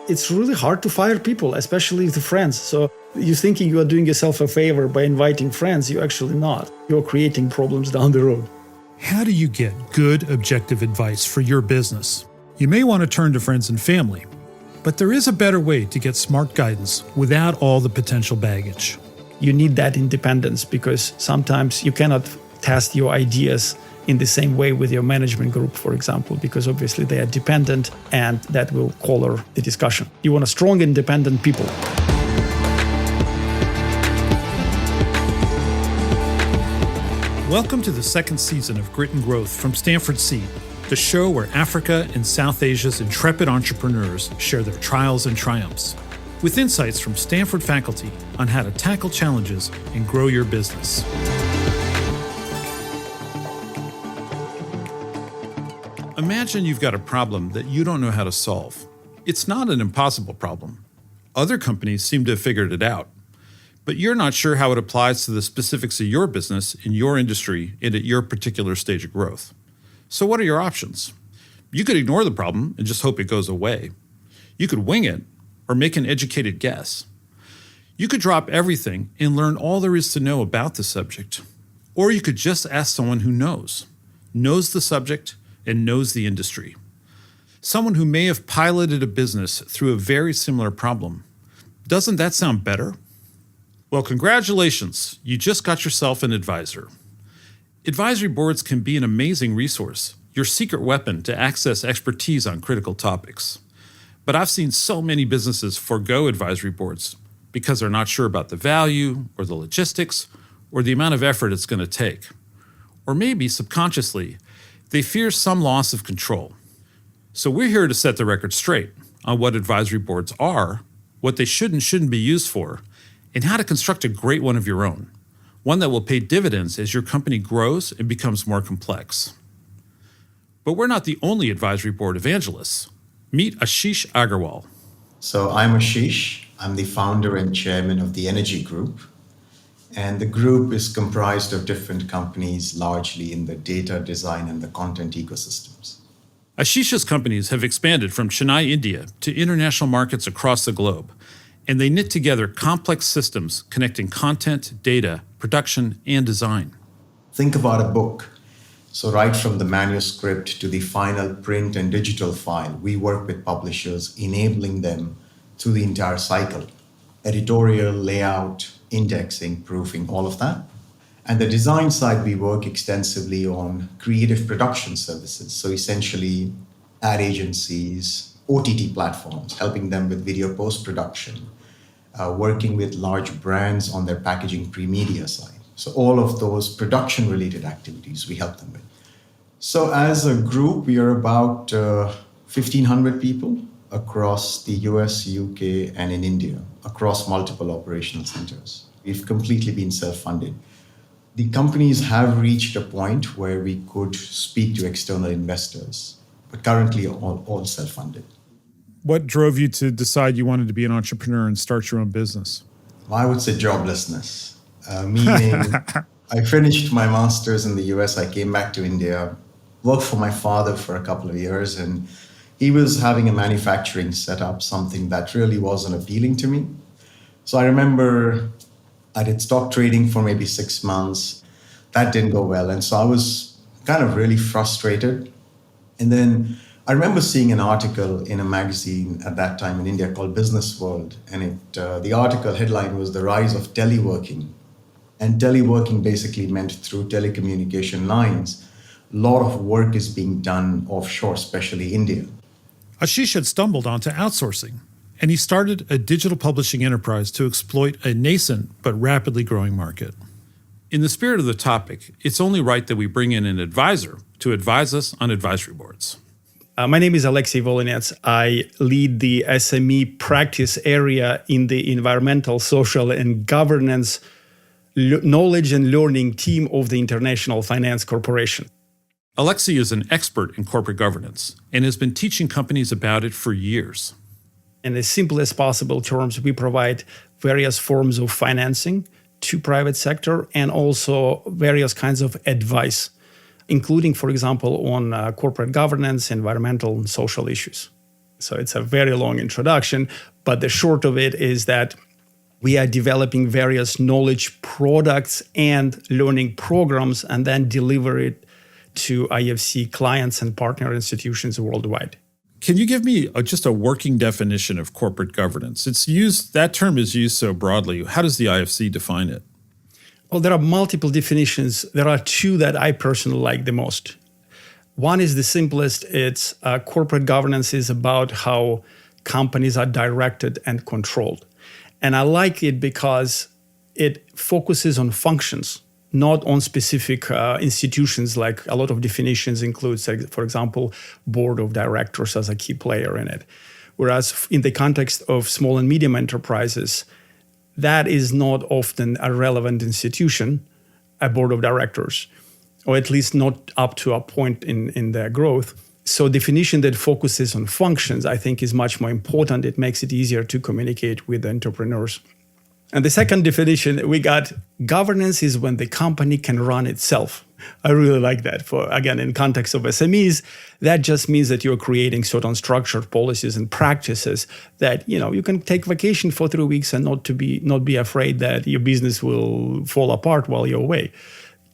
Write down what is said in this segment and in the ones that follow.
It's really hard to fire people, especially the friends. So you're thinking you are doing yourself a favor by inviting friends. You're actually not. You're creating problems down the road. How do you get good, objective advice for your business? You may want to turn to friends and family, but there is a better way to get smart guidance without all the potential baggage. You need that independence because sometimes you cannot test your ideas in the same way with your management group, for example, because obviously they are dependent and that will color the discussion. You want a strong, independent people. Welcome to the second season of Grit and Growth from Stanford Seed, the show where Africa and South Asia's intrepid entrepreneurs share their trials and triumphs, with insights from Stanford faculty on how to tackle challenges and grow your business. Imagine you've got a problem that you don't know how to solve. It's not an impossible problem. Other companies seem to have figured it out, but you're not sure how it applies to the specifics of your business, in your industry, and at your particular stage of growth. So what are your options? You could ignore the problem and just hope it goes away. You could wing it or make an educated guess. You could drop everything and learn all there is to know about the subject. Or you could just ask someone who knows the subject, and knows the industry. Someone who may have piloted a business through a very similar problem. Doesn't that sound better? Well, congratulations, you just got yourself an advisor. Advisory boards can be an amazing resource, your secret weapon to access expertise on critical topics. But I've seen so many businesses forego advisory boards because they're not sure about the value or the logistics or the amount of effort it's going to take. Or maybe subconsciously, they fear some loss of control. So we're here to set the record straight on what advisory boards are, what they should and shouldn't be used for, and how to construct a great one of your own, one that will pay dividends as your company grows and becomes more complex. But we're not the only advisory board evangelists. Meet Aashish Agarwaal. So I'm Aashish. I'm the founder and chairman of the Energy Group. And the group is comprised of different companies, largely in the data, design, and the content ecosystems. Aashish's companies have expanded from Chennai, India, to international markets across the globe, and they knit together complex systems connecting content, data, production, and design. Think about a book. So right from the manuscript to the final print and digital file, we work with publishers, enabling them through the entire cycle. Editorial, layout, indexing, proofing, all of that. And the design side, we work extensively on creative production services. So essentially ad agencies, OTT platforms, helping them with video post-production, working with large brands on their packaging pre-media side. So all of those production-related activities we help them with. So as a group, we are about 1,500 people across the US, UK, and in India, across multiple operational centers. We've completely been self-funded. The companies have reached a point where we could speak to external investors, but currently all self-funded. What drove you to decide you wanted to be an entrepreneur and start your own business? Well, I would say joblessness, meaning I finished my master's in the US, I came back to India, worked for my father for a couple of years, and he was having a manufacturing setup, something that really wasn't appealing to me. So I remember I did stock trading for maybe 6 months. That didn't go well. And so I was kind of really frustrated. And then I remember seeing an article in a magazine at that time in India called Business World. And the article headline was The Rise of Teleworking. And teleworking basically meant through telecommunication lines, a lot of work is being done offshore, especially India. Aashish had stumbled onto outsourcing, and he started a digital publishing enterprise to exploit a nascent but rapidly growing market. In the spirit of the topic, it's only right that we bring in an advisor to advise us on advisory boards. My name is Alexey Volynets. I lead the SME practice area in the environmental, social, and governance knowledge and learning team of the International Finance Corporation. Alexey is an expert in corporate governance and has been teaching companies about it for years. In the simplest possible terms, we provide various forms of financing to private sector and also various kinds of advice, including, for example, on corporate governance, environmental and social issues. So it's a very long introduction, but the short of it is that we are developing various knowledge products and learning programs and then deliver it to IFC clients and partner institutions worldwide. Can you give me just a working definition of corporate governance? That term is used so broadly. How does the IFC define it? Well, there are multiple definitions. There are two that I personally like the most. One is the simplest. It's corporate governance is about how companies are directed and controlled. And I like it because it focuses on functions, not on specific institutions, like a lot of definitions include, for example, board of directors as a key player in it. Whereas in the context of small and medium enterprises, that is not often a relevant institution, a board of directors, or at least not up to a point in their growth. So definition that focuses on functions, I think, is much more important. It makes it easier to communicate with entrepreneurs. And the second definition we got, governance is when the company can run itself. I really like that. Again, in context of SMEs, that just means that you're creating certain structured policies and practices that, you can take vacation for 3 weeks and not be afraid that your business will fall apart while you're away.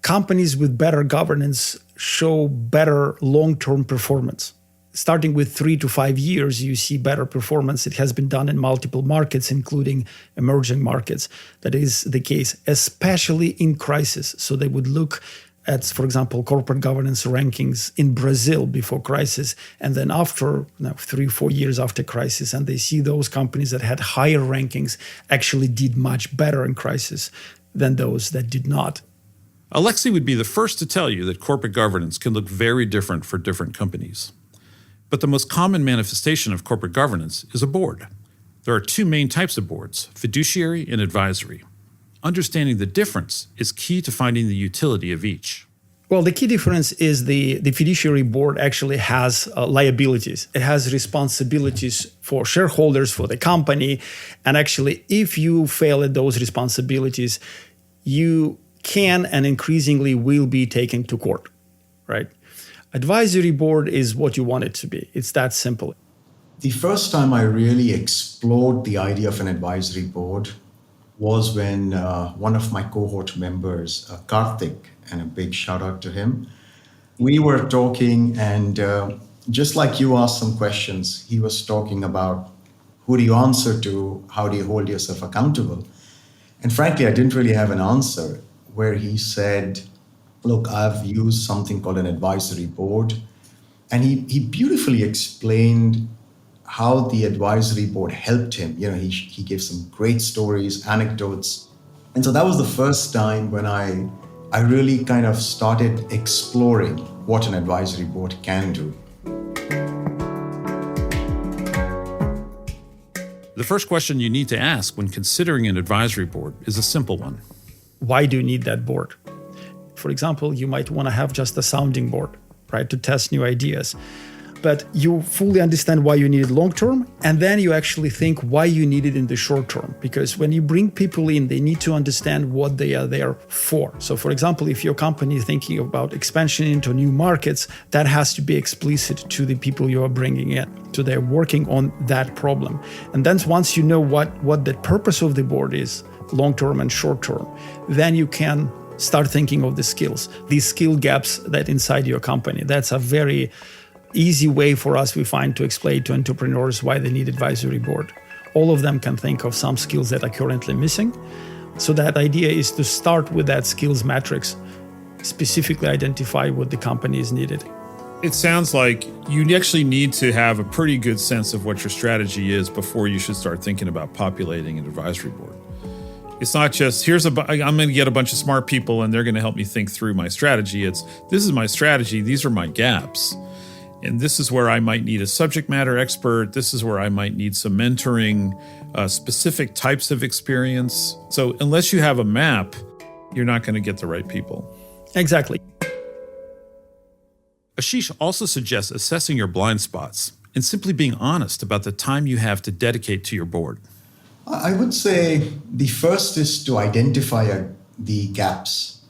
Companies with better governance show better long-term performance. Starting with 3 to 5 years, you see better performance. It has been done in multiple markets, including emerging markets. That is the case, especially in crisis. So they would look at, for example, corporate governance rankings in Brazil before crisis, and then after 3-4 years after crisis, and they see those companies that had higher rankings actually did much better in crisis than those that did not. Alexey would be the first to tell you that corporate governance can look very different for different companies. But the most common manifestation of corporate governance is a board. There are two main types of boards, fiduciary and advisory. Understanding the difference is key to finding the utility of each. Well, the key difference is the fiduciary board actually has liabilities. It has responsibilities for shareholders, for the company. And actually, if you fail at those responsibilities, you can and increasingly will be taken to court, right? Advisory board is what you want it to be. It's that simple. The first time I really explored the idea of an advisory board was when one of my cohort members, Karthik, and a big shout out to him, we were talking, and just like you asked some questions, he was talking about who do you answer to, how do you hold yourself accountable? And frankly, I didn't really have an answer, where he said, look, I've used something called an advisory board. And he beautifully explained how the advisory board helped him. He gave some great stories, anecdotes. And so that was the first time when I really kind of started exploring what an advisory board can do. The first question you need to ask when considering an advisory board is a simple one. Why do you need that board? For example, you might want to have just a sounding board, right, to test new ideas. But you fully understand why you need it long term, and then you actually think why you need it in the short term. Because when you bring people in, they need to understand what they are there for. So for example, if your company is thinking about expansion into new markets, that has to be explicit to the people you are bringing in. So they're working on that problem. And then once you know what the purpose of the board is, long term and short term, then you can start thinking of the skills, these skill gaps that inside your company. That's a very easy way for us, we find, to explain to entrepreneurs why they need advisory board. All of them can think of some skills that are currently missing. So that idea is to start with that skills matrix, specifically identify what the company is needed. It sounds like you actually need to have a pretty good sense of what your strategy is before you should start thinking about populating an advisory board. It's not just, I'm going to get a bunch of smart people and they're going to help me think through my strategy. It's, this is my strategy, these are my gaps. And this is where I might need a subject matter expert. This is where I might need some mentoring, specific types of experience. So unless you have a map, you're not going to get the right people. Exactly. Aashish also suggests assessing your blind spots and simply being honest about the time you have to dedicate to your board. I would say the first is to identify the gaps.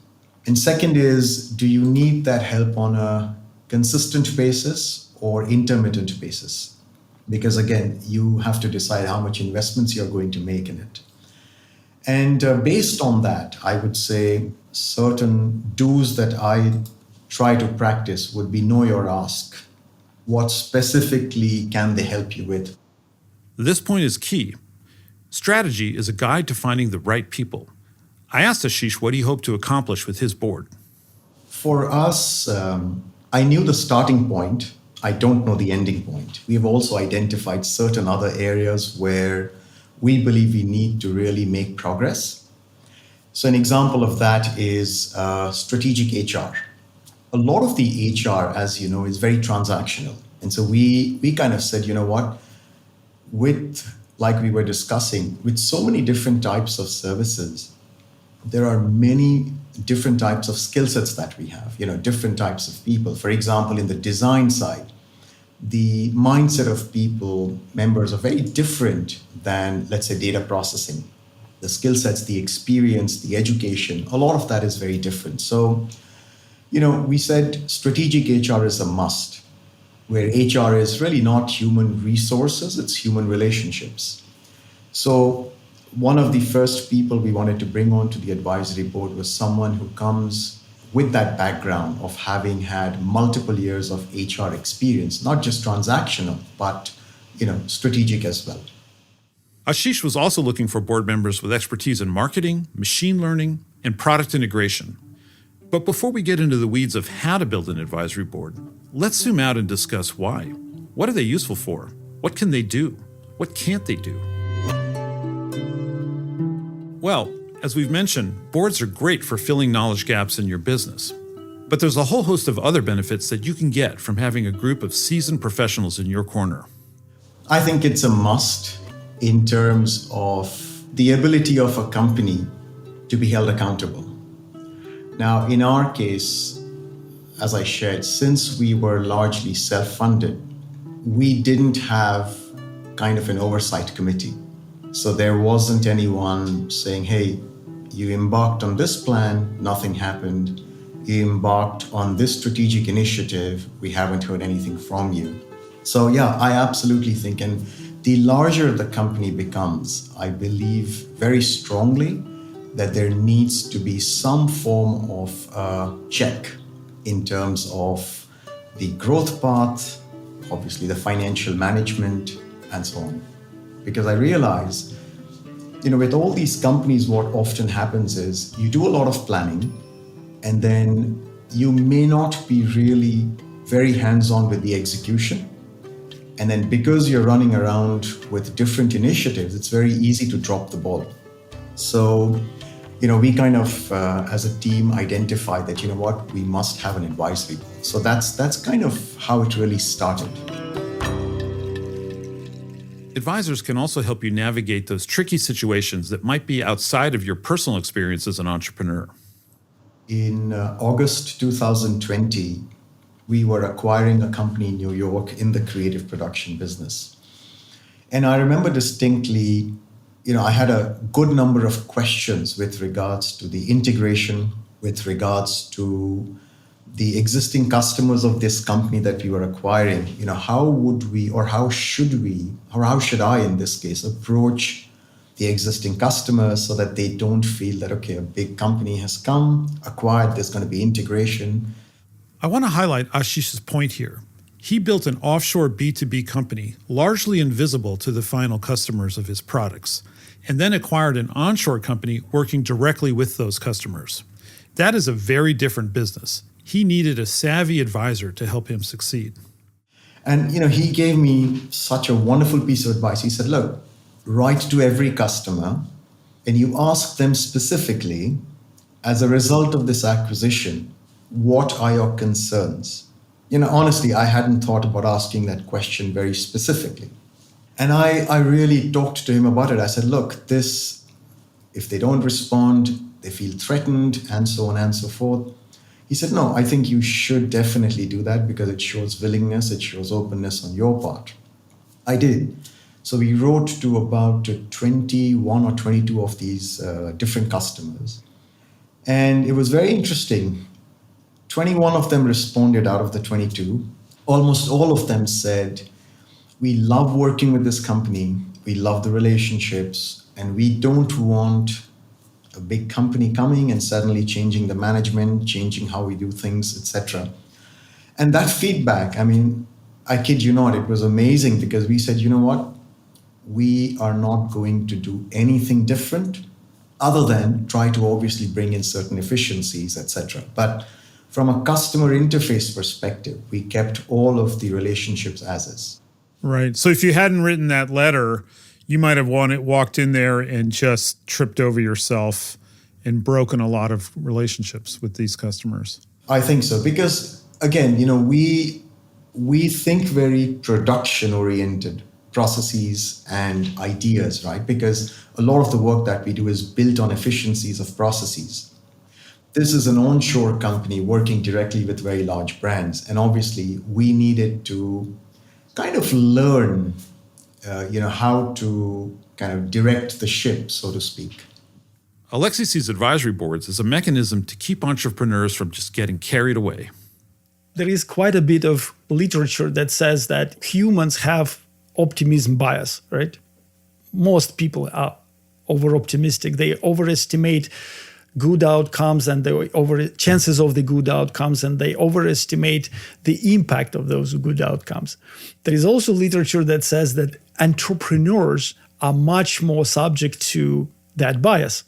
And second is, do you need that help on a consistent basis or intermittent basis? because again, you have to decide how much investments you're going to make in it. And based on that, I would say certain do's that I try to practice would be know your ask. What specifically can they help you with? This point is key. Strategy is a guide to finding the right people. I asked Aashish what he hoped to accomplish with his board. For us, I knew the starting point. I don't know the ending point. We have also identified certain other areas where we believe we need to really make progress. So an example of that is strategic HR. A lot of the HR, as you know, is very transactional. And so we kind of said, you know what, like we were discussing, with so many different types of services, there are many different types of skill sets that we have, different types of people. For example, in the design side, the mindset of people, members, are very different than, let's say, data processing. The skill sets, the experience, the education, a lot of that is very different. So, we said strategic HR is a must, where HR is really not human resources, it's human relationships. So one of the first people we wanted to bring onto the advisory board was someone who comes with that background of having had multiple years of HR experience, not just transactional, but strategic as well. Aashish was also looking for board members with expertise in marketing, machine learning, and product integration. But before we get into the weeds of how to build an advisory board, let's zoom out and discuss why. What are they useful for? What can they do? What can't they do? Well, as we've mentioned, boards are great for filling knowledge gaps in your business. But there's a whole host of other benefits that you can get from having a group of seasoned professionals in your corner. I think it's a must in terms of the ability of a company to be held accountable. Now, in our case, as I shared, since we were largely self-funded, we didn't have kind of an oversight committee. So there wasn't anyone saying, hey, you embarked on this plan, nothing happened. You embarked on this strategic initiative, we haven't heard anything from you. So yeah, I absolutely think, and the larger the company becomes, I believe very strongly that there needs to be some form of check in terms of the growth path, obviously the financial management, and so on. Because I realize, with all these companies, what often happens is you do a lot of planning, and then you may not be really very hands-on with the execution. And then because you're running around with different initiatives, it's very easy to drop the ball. So, we kind of, as a team, identified that, we must have an advisory board. So that's kind of how it really started. Advisors can also help you navigate those tricky situations that might be outside of your personal experience as an entrepreneur. In August 2020, we were acquiring a company in New York in the creative production business. And I remember distinctly, I had a good number of questions with regards to the integration, with regards to the existing customers of this company that we were acquiring. How would we, or how should I, in this case, approach the existing customers so that they don't feel that, okay, a big company has come, acquired, there's going to be integration. I want to highlight Aashish's point here. He built an offshore B2B company, largely invisible to the final customers of his products, and then acquired an onshore company working directly with those customers. That is a very different business. He needed a savvy advisor to help him succeed. And, he gave me such a wonderful piece of advice. He said, look, write to every customer and you ask them specifically, as a result of this acquisition, what are your concerns? Honestly, I hadn't thought about asking that question very specifically. And I really talked to him about it. I said, look, if they don't respond, they feel threatened, and so on and so forth. He said, no, I think you should definitely do that because it shows willingness, it shows openness on your part. I did. So we wrote to about 21 or 22 of these different customers. And it was very interesting. 21 of them responded out of the 22. Almost all of them said, we love working with this company, we love the relationships, and we don't want a big company coming and suddenly changing the management, changing how we do things, etc. And that feedback, I mean, I kid you not, it was amazing because we said, you know what? We are not going to do anything different other than try to obviously bring in certain efficiencies, etc. But from a customer interface perspective, we kept all of the relationships as is. Right. So if you hadn't written that letter, you might have walked in there and just tripped over yourself and broken a lot of relationships with these customers. I think so, because again, we think very production-oriented processes and ideas, right? Because a lot of the work that we do is built on efficiencies of processes. This is an onshore company working directly with very large brands, and obviously we needed to kind of learn, how to kind of direct the ship, so to speak. Alexey sees advisory boards as a mechanism to keep entrepreneurs from just getting carried away. There is quite a bit of literature that says that humans have optimism bias, right? Most people are over-optimistic. They overestimate good outcomes and chances of the good outcomes, and they overestimate the impact of those good outcomes. There is also literature that says that entrepreneurs are much more subject to that bias.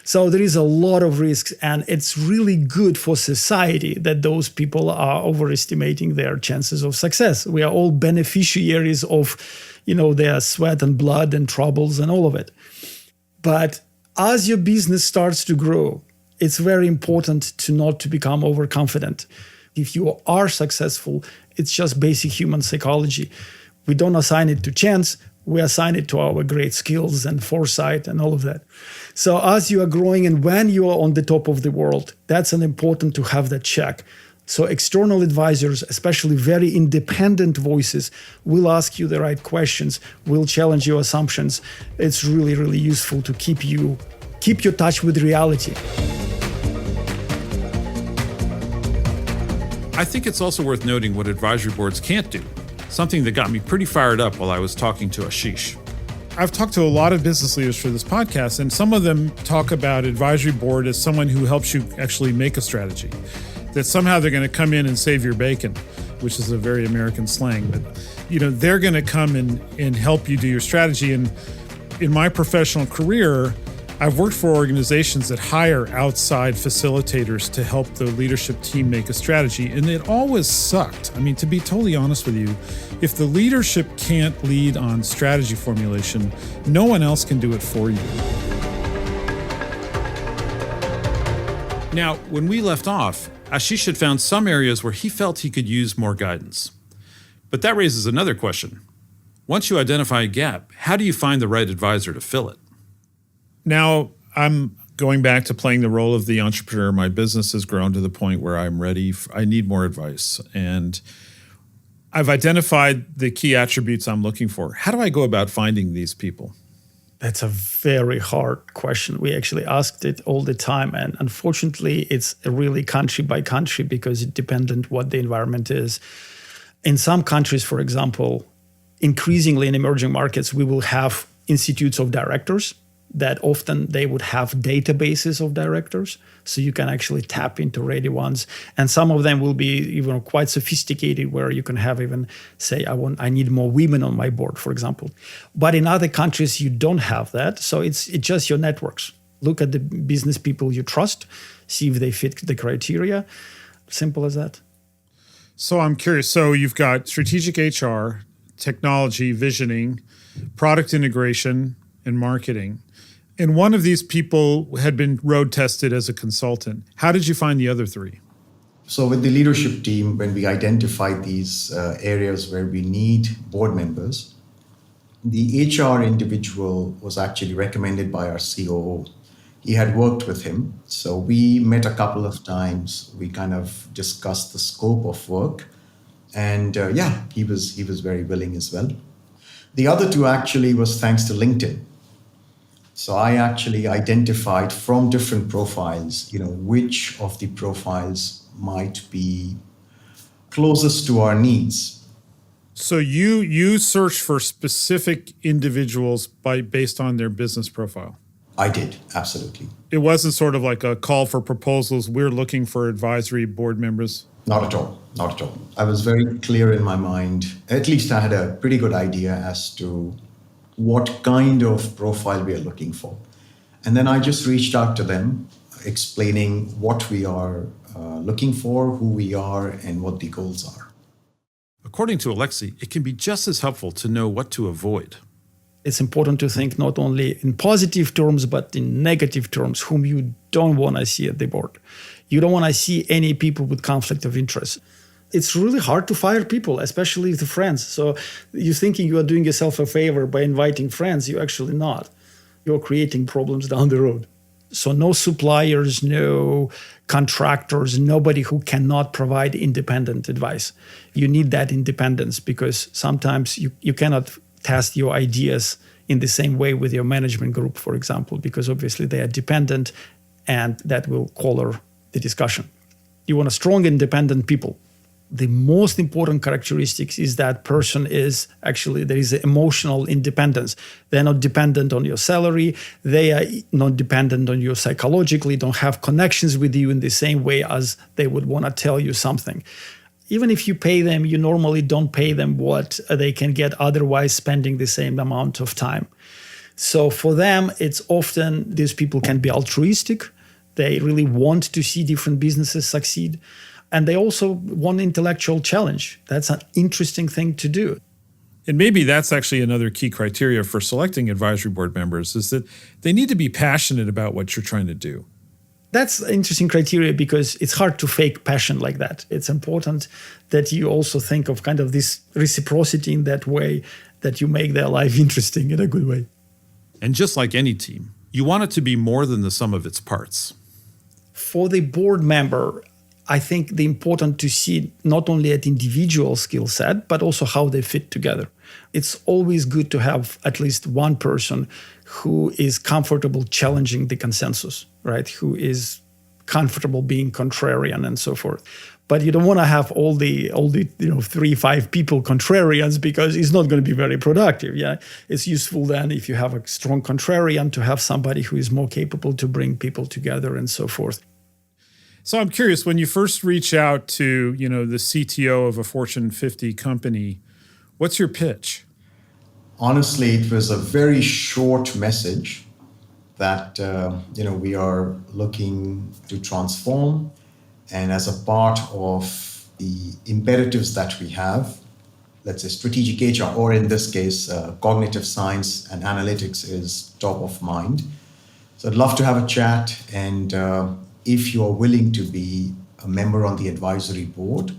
So there is a lot of risks, and it's really good for society that those people are overestimating their chances of success. We are all beneficiaries of, their sweat and blood and troubles and all of it. But as your business starts to grow, it's very important not to become overconfident. If you are successful, it's just basic human psychology. We don't assign it to chance. We assign it to our great skills and foresight and all of that. So as you are growing and when you are on the top of the world, that's important to have that check. So external advisors, especially very independent voices, will ask you the right questions, will challenge your assumptions. It's really, really useful to keep your touch with reality. I think it's also worth noting what advisory boards can't do, something that got me pretty fired up while I was talking to Aashish. I've talked to a lot of business leaders for this podcast, and some of them talk about advisory board as someone who helps you actually make a strategy, that somehow they're going to come in and save your bacon, which is a very American slang. But, they're going to come and help you do your strategy. And in my professional career, I've worked for organizations that hire outside facilitators to help the leadership team make a strategy, and it always sucked. I mean, to be totally honest with you, if the leadership can't lead on strategy formulation, no one else can do it for you. Now, when we left off, Aashish had found some areas where he felt he could use more guidance. But that raises another question. Once you identify a gap, how do you find the right advisor to fill it? Now, I'm going back to playing the role of the entrepreneur. My business has grown to the point where I'm ready. I need more advice. And I've identified the key attributes I'm looking for. How do I go about finding these people? That's a very hard question. We actually asked it all the time. And unfortunately, it's really country by country because it depends on what the environment is. In some countries, for example, increasingly in emerging markets, we will have institutes of directors that often they would have databases of directors. So you can actually tap into ready ones. And some of them will be even quite sophisticated where you can have even say, I need more women on my board, for example. But in other countries, you don't have that. So it's just your networks. Look at the business people you trust, see if they fit the criteria. Simple as that. So I'm curious. So you've got strategic HR, technology, visioning, product integration, and marketing. And one of these people had been road tested as a consultant. How did you find the other three? So with the leadership team, when we identified these areas where we need board members, the HR individual was actually recommended by our COO. He had worked with him. So we met a couple of times. We kind of discussed the scope of work. And he was very willing as well. The other two actually was thanks to LinkedIn. So I actually identified from different profiles, which of the profiles might be closest to our needs. So you search for specific individuals based on their business profile? I did, absolutely. It wasn't sort of like a call for proposals, we're looking for advisory board members? Not at all, not at all. I was very clear in my mind. At least I had a pretty good idea as to what kind of profile we are looking for. And then I just reached out to them, explaining what we are looking for, who we are, and what the goals are. According to Alexey, it can be just as helpful to know what to avoid. It's important to think not only in positive terms, but in negative terms, whom you don't want to see at the board. You don't want to see any people with conflict of interest. It's really hard to fire people, especially the friends. So you're thinking you are doing yourself a favor by inviting friends. You're actually not. You're creating problems down the road. So no suppliers, no contractors, nobody who cannot provide independent advice. You need that independence because sometimes you cannot test your ideas in the same way with your management group, for example, because obviously they are dependent and that will color the discussion. You want a strong, independent people. The most important characteristics is that person is actually, there is emotional independence. They're not dependent on your salary. They are not dependent on you psychologically, don't have connections with you in the same way as they would want to tell you something. Even if you pay them, you normally don't pay them what they can get otherwise spending the same amount of time. So for them, it's often, these people can be altruistic. They really want to see different businesses succeed. And they also want intellectual challenge. That's an interesting thing to do. And maybe that's actually another key criteria for selecting advisory board members is that they need to be passionate about what you're trying to do. That's an interesting criteria because it's hard to fake passion like that. It's important that you also think of kind of this reciprocity in that way, that you make their life interesting in a good way. And just like any team, you want it to be more than the sum of its parts. For the board member, I think the important to see not only at individual skill set, but also how they fit together. It's always good to have at least one person who is comfortable challenging the consensus, right? Who is comfortable being contrarian and so forth. But you don't want to have all the 3-5 people contrarians because it's not going to be very productive. Yeah, it's useful then if you have a strong contrarian to have somebody who is more capable to bring people together and so forth. So I'm curious, when you first reach out to, the CTO of a Fortune 50 company, what's your pitch? Honestly, it was a very short message that, we are looking to transform. And as a part of the imperatives that we have, let's say strategic HR, or in this case, cognitive science and analytics is top of mind. So I'd love to have a chat. And if you are willing to be a member on the advisory board,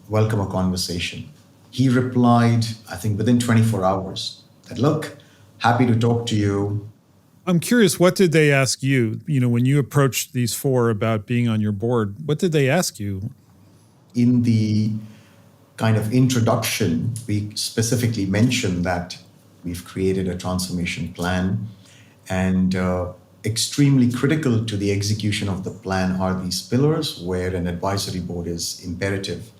welcome a conversation. He replied, I think within 24 hours, that, look, happy to talk to you. I'm curious, what did they ask you? When you approached these 4 about being on your board, what did they ask you? In the kind of introduction, we specifically mentioned that we've created a transformation plan, and extremely critical to the execution of the plan are these pillars where an advisory board is imperative.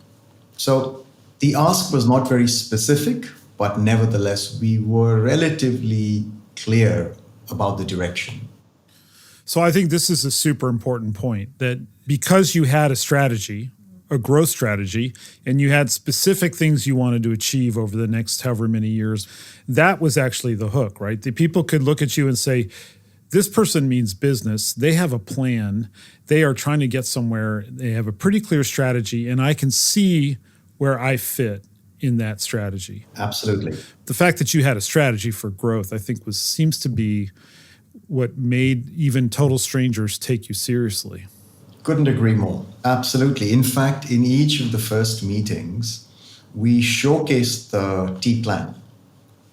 So the ask was not very specific, but nevertheless, we were relatively clear about the direction. So I think this is a super important point, that because you had a strategy, a growth strategy, and you had specific things you wanted to achieve over the next however many years, that was actually the hook, right? The people could look at you and say, this person means business. They have a plan. They are trying to get somewhere. They have a pretty clear strategy, and I can see where I fit in that strategy. Absolutely. The fact that you had a strategy for growth, I think, seems to be what made even total strangers take you seriously. Couldn't agree more. Absolutely. In fact, in each of the first meetings, we showcased the T plan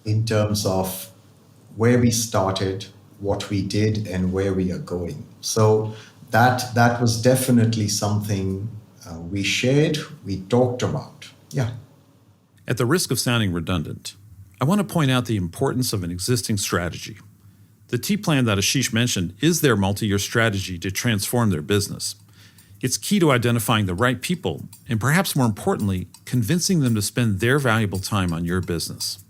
in terms of where we started, what we did, and where we are going. So that was definitely something we shared, we talked about. Yeah. At the risk of sounding redundant, I want to point out the importance of an existing strategy. The T plan that Aashish mentioned is their multi-year strategy to transform their business. It's key to identifying the right people and, perhaps more importantly, convincing them to spend their valuable time on your business.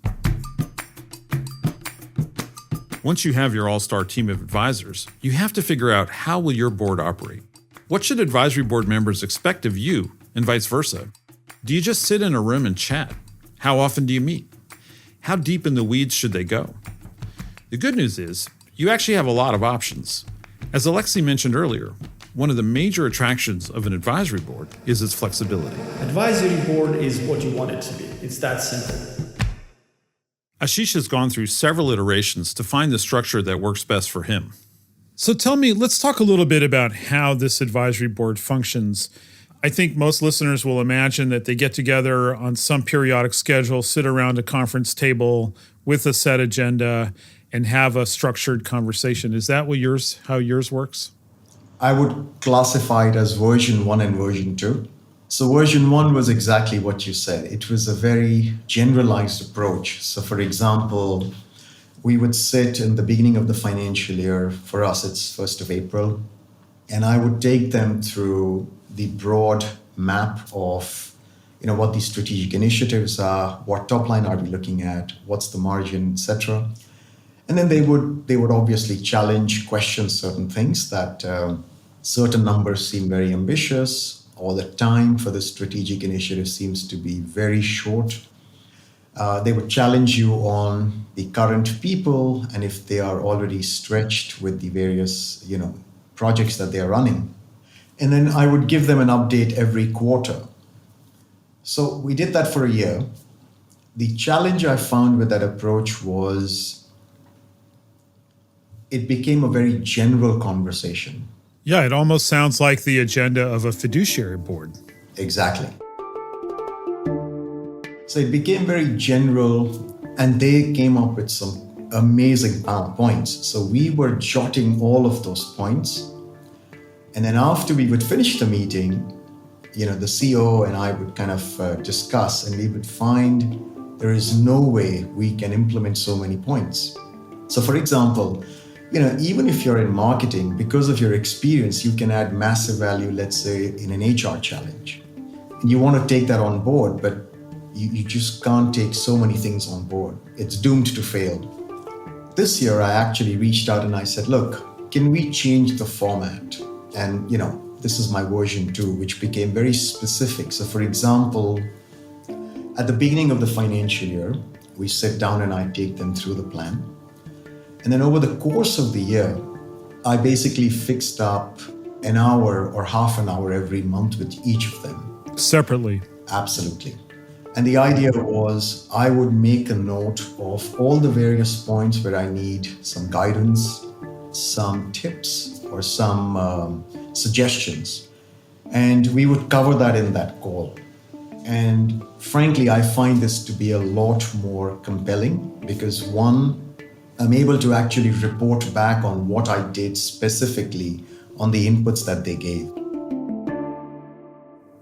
Once you have your all-star team of advisors, you have to figure out how will your board operate. What should advisory board members expect of you and vice versa? Do you just sit in a room and chat? How often do you meet? How deep in the weeds should they go? The good news is you actually have a lot of options. As Alexey mentioned earlier, one of the major attractions of an advisory board is its flexibility. Advisory board is what you want it to be. It's that simple. Aashish has gone through several iterations to find the structure that works best for him. So tell me, let's talk a little bit about how this advisory board functions. I think most listeners will imagine that they get together on some periodic schedule, sit around a conference table with a set agenda, and have a structured conversation. Is that how yours works? I would classify it as version 1 and version 2. So version 1 was exactly what you said. It was a very generalized approach. So for example, we would sit in the beginning of the financial year. For us, it's 1st of April. And I would take them through the broad map of what the strategic initiatives are, what top line are we looking at, what's the margin, etc. And then they would obviously challenge, question certain things that certain numbers seem very ambitious, or the time for the strategic initiative seems to be very short. They would challenge you on the current people and if they are already stretched with the various projects that they are running. And then I would give them an update every quarter. So we did that for a year. The challenge I found with that approach was it became a very general conversation. Yeah, it almost sounds like the agenda of a fiduciary board. Exactly. So it became very general, and they came up with some amazing points. So we were jotting all of those points. And then after we would finish the meeting, the CEO and I would kind of discuss, and we would find there is no way we can implement so many points. So for example, even if you're in marketing, because of your experience, you can add massive value, let's say, in an HR challenge. And you want to take that on board, but you just can't take so many things on board. It's doomed to fail. This year, I actually reached out and I said, look, can we change the format? And, this is my version 2, which became very specific. So for example, at the beginning of the financial year, we sit down and I take them through the plan. And then over the course of the year, I basically fixed up an hour or half an hour every month with each of them. Separately. Absolutely. And the idea was I would make a note of all the various points where I need some guidance, some tips, or some suggestions. And we would cover that in that call. And frankly, I find this to be a lot more compelling because one, I'm able to actually report back on what I did specifically on the inputs that they gave.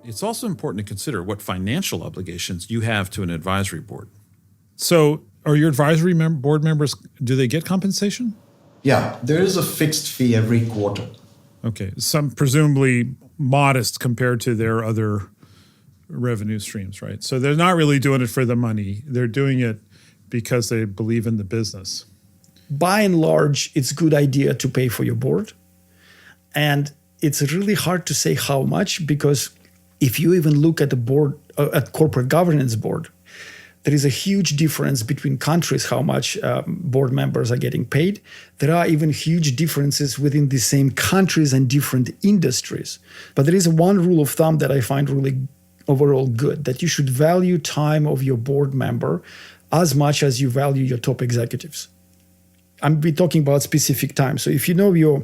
It's also important to consider what financial obligations you have to an advisory board. So are your advisory board members, do they get compensation? Yeah, there is a fixed fee every quarter. Okay, some presumably modest compared to their other revenue streams, right? So they're not really doing it for the money. They're doing it because they believe in the business. By and large, it's a good idea to pay for your board. And it's really hard to say how much, because if you even look at the board, at corporate governance board, there is a huge difference between countries how much board members are getting paid. There are even huge differences within the same countries and different industries. But there is one rule of thumb that I find really overall good, that you should value time of your board member as much as you value your top executives. I'm talking about specific time. So if your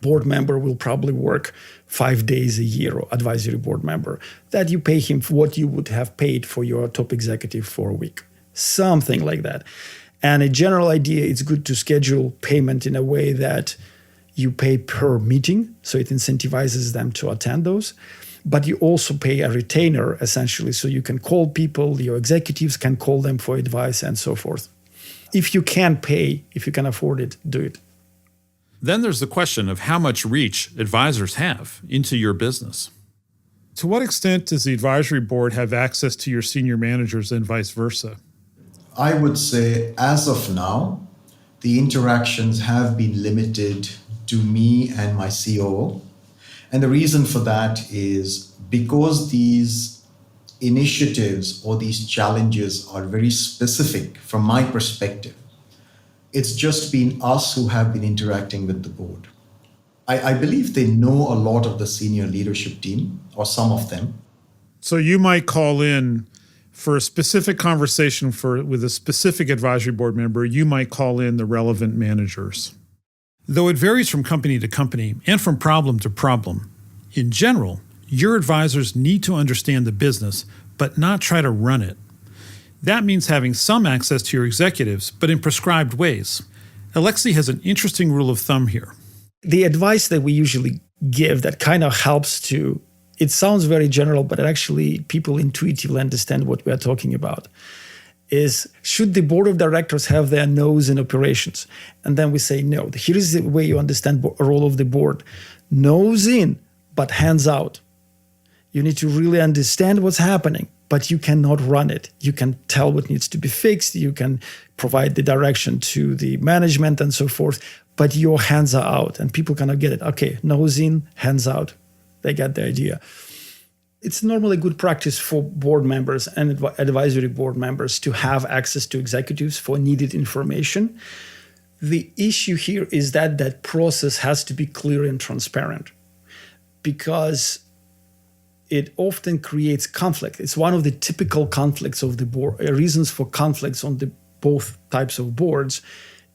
board member will probably work 5 days a year, or advisory board member, that you pay him what you would have paid for your top executive for a week, something like that. And a general idea, it's good to schedule payment in a way that you pay per meeting, so it incentivizes them to attend those. But you also pay a retainer, essentially, so you can call people, your executives can call them for advice and so forth. If you can pay, if you can afford it, do it. Then there's the question of how much reach advisors have into your business. To what extent does the advisory board have access to your senior managers and vice versa? I would say, as of now, the interactions have been limited to me and my COO. And the reason for that is because these initiatives or these challenges are very specific from my perspective. It's just been us who have been interacting with the board. I believe they know a lot of the senior leadership team, or some of them. So you might call in for a specific conversation with a specific advisory board member, you might call in the relevant managers. Though it varies from company to company and from problem to problem, in general, your advisors need to understand the business, but not try to run it. That means having some access to your executives, but in prescribed ways. Alexey has an interesting rule of thumb here. The advice that we usually give that kind of helps to, it sounds very general, but actually people intuitively understand what we are talking about, is should the board of directors have their nose in operations? And then we say, no, here is the way you understand the role of the board. Nose in, but hands out. You need to really understand what's happening, but you cannot run it. You can tell what needs to be fixed. You can provide the direction to the management and so forth, but your hands are out and people cannot get it. Okay, nose in, hands out. They get the idea. It's normally good practice for board members and advisory board members to have access to executives for needed information. The issue here is that that process has to be clear and transparent, because it often creates conflict. It's one of the typical conflicts of the board, reasons for conflicts on the both types of boards,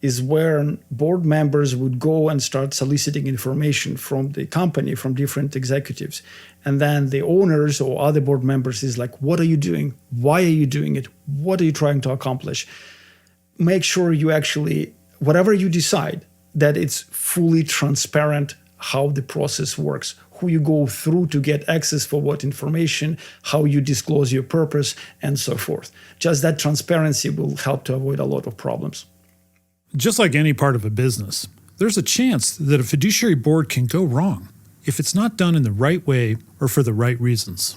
is where board members would go and start soliciting information from the company, from different executives. And then the owners or other board members is like, what are you doing? Why are you doing it? What are you trying to accomplish? Make sure you actually, whatever you decide, that it's fully transparent how the process works, who you go through to get access for what information, how you disclose your purpose, and so forth. Just that transparency will help to avoid a lot of problems. Just like any part of a business, there's a chance that a fiduciary board can go wrong if it's not done in the right way or for the right reasons.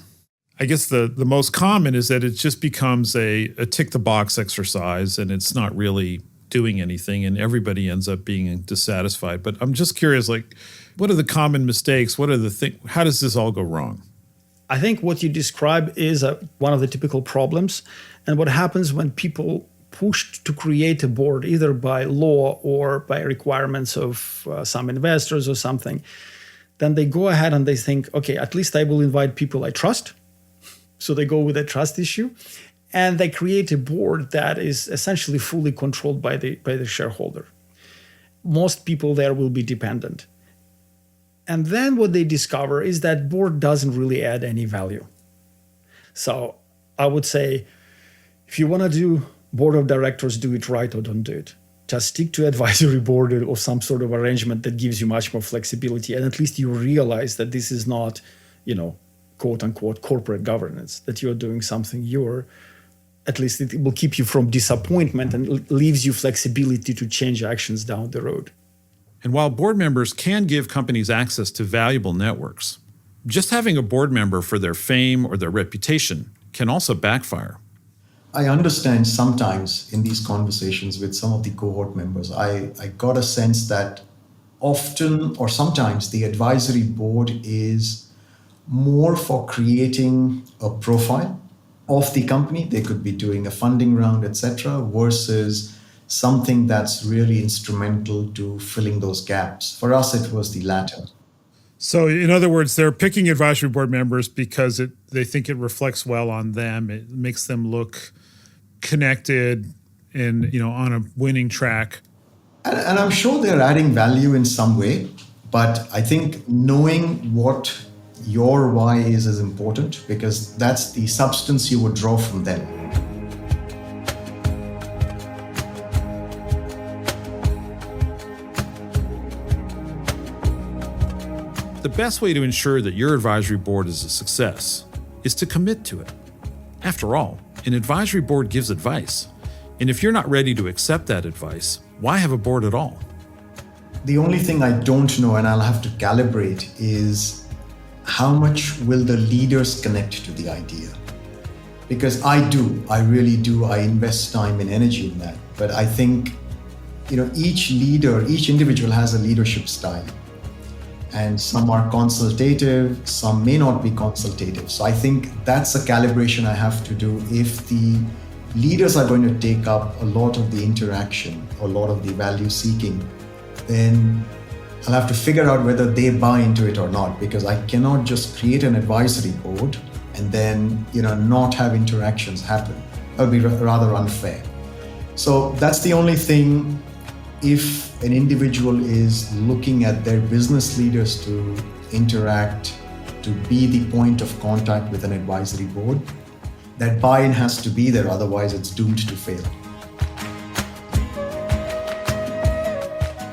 I guess the most common is that it just becomes a tick-the-box exercise and it's not really doing anything and everybody ends up being dissatisfied. But I'm just curious, like, what are the common mistakes? What are the things? How does this all go wrong? I think what you describe is one of the typical problems. And what happens when people pushed to create a board, either by law or by requirements of some investors or something, then they go ahead and they think, okay, at least I will invite people I trust. So they go with a trust issue. And they create a board that is essentially fully controlled by the shareholder. Most people there will be dependent. And then what they discover is that board doesn't really add any value. So I would say, if you want to do board of directors, do it right or don't do it. Just stick to advisory board or some sort of arrangement that gives you much more flexibility. And at least you realize that this is not, quote unquote, corporate governance, that you're doing something at least it will keep you from disappointment and leaves you flexibility to change actions down the road. And while board members can give companies access to valuable networks, just having a board member for their fame or their reputation can also backfire. I understand sometimes in these conversations with some of the cohort members, I got a sense that often or sometimes the advisory board is more for creating a profile of the company. They could be doing a funding round, etc., versus something that's really instrumental to filling those gaps. For us, it was the latter. So in other words, they're picking advisory board members because they think it reflects well on them. It makes them look connected and on a winning track. And I'm sure they're adding value in some way, but I think knowing what your why is important, because that's the substance you would draw from them. The best way to ensure that your advisory board is a success is to commit to it. After all, an advisory board gives advice. And if you're not ready to accept that advice, why have a board at all? The only thing I don't know, and I'll have to calibrate, is how much will the leaders connect to the idea? Because I really do. I invest time and energy in that. But I think, each leader, each individual has a leadership style. And some are consultative, some may not be consultative. So I think that's a calibration I have to do. If the leaders are going to take up a lot of the interaction, a lot of the value seeking, then I'll have to figure out whether they buy into it or not, because I cannot just create an advisory board and then, not have interactions happen. That would be rather unfair. So that's the only thing. If an individual is looking at their business leaders to interact, to be the point of contact with an advisory board, that buy-in has to be there, otherwise it's doomed to fail.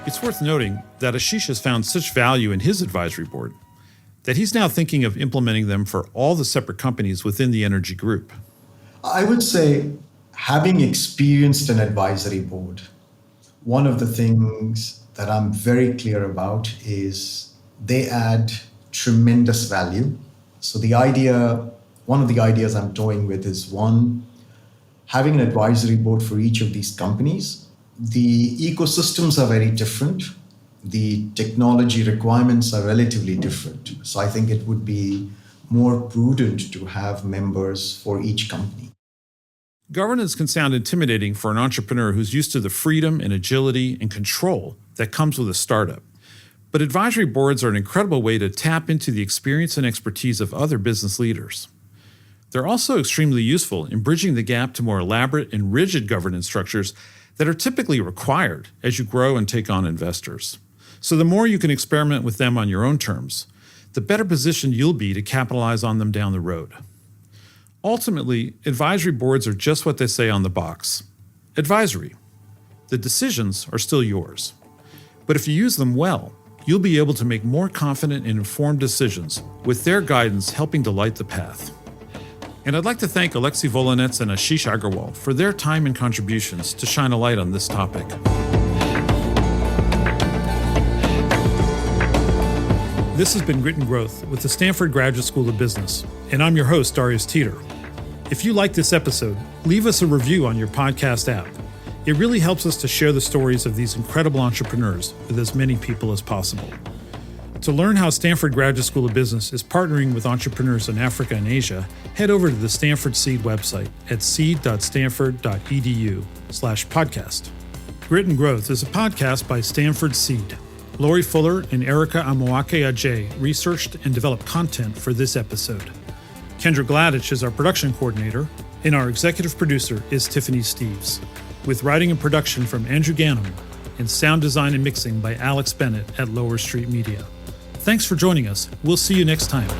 It's worth noting that Aashish has found such value in his advisory board that he's now thinking of implementing them for all the separate companies within the Energy Group. I would say, having experienced an advisory board, one of the things that I'm very clear about is they add tremendous value. So one of the ideas I'm toying with is, one, having an advisory board for each of these companies. The ecosystems are very different. The technology requirements are relatively different. So I think it would be more prudent to have members for each company. Governance can sound intimidating for an entrepreneur who's used to the freedom and agility and control that comes with a startup. But advisory boards are an incredible way to tap into the experience and expertise of other business leaders. They're also extremely useful in bridging the gap to more elaborate and rigid governance structures that are typically required as you grow and take on investors. So the more you can experiment with them on your own terms, the better positioned you'll be to capitalize on them down the road. Ultimately, advisory boards are just what they say on the box. Advisory. The decisions are still yours. But if you use them well, you'll be able to make more confident and informed decisions with their guidance helping to light the path. And I'd like to thank Alexey Volynets and Aashish Agarwaal for their time and contributions to shine a light on this topic. This has been Grit and Growth with the Stanford Graduate School of Business, and I'm your host, Darius Teeter. If you like this episode, leave us a review on your podcast app. It really helps us to share the stories of these incredible entrepreneurs with as many people as possible. To learn how Stanford Graduate School of Business is partnering with entrepreneurs in Africa and Asia, head over to the Stanford Seed website at seed.stanford.edu/podcast. Grit and Growth is a podcast by Stanford Seed. Lori Fuller and Erica Amoake Ajay researched and developed content for this episode. Kendra Gladich is our production coordinator, and our executive producer is Tiffany Steves, with writing and production from Andrew Gannum and sound design and mixing by Alex Bennett at Lower Street Media. Thanks for joining us. We'll see you next time.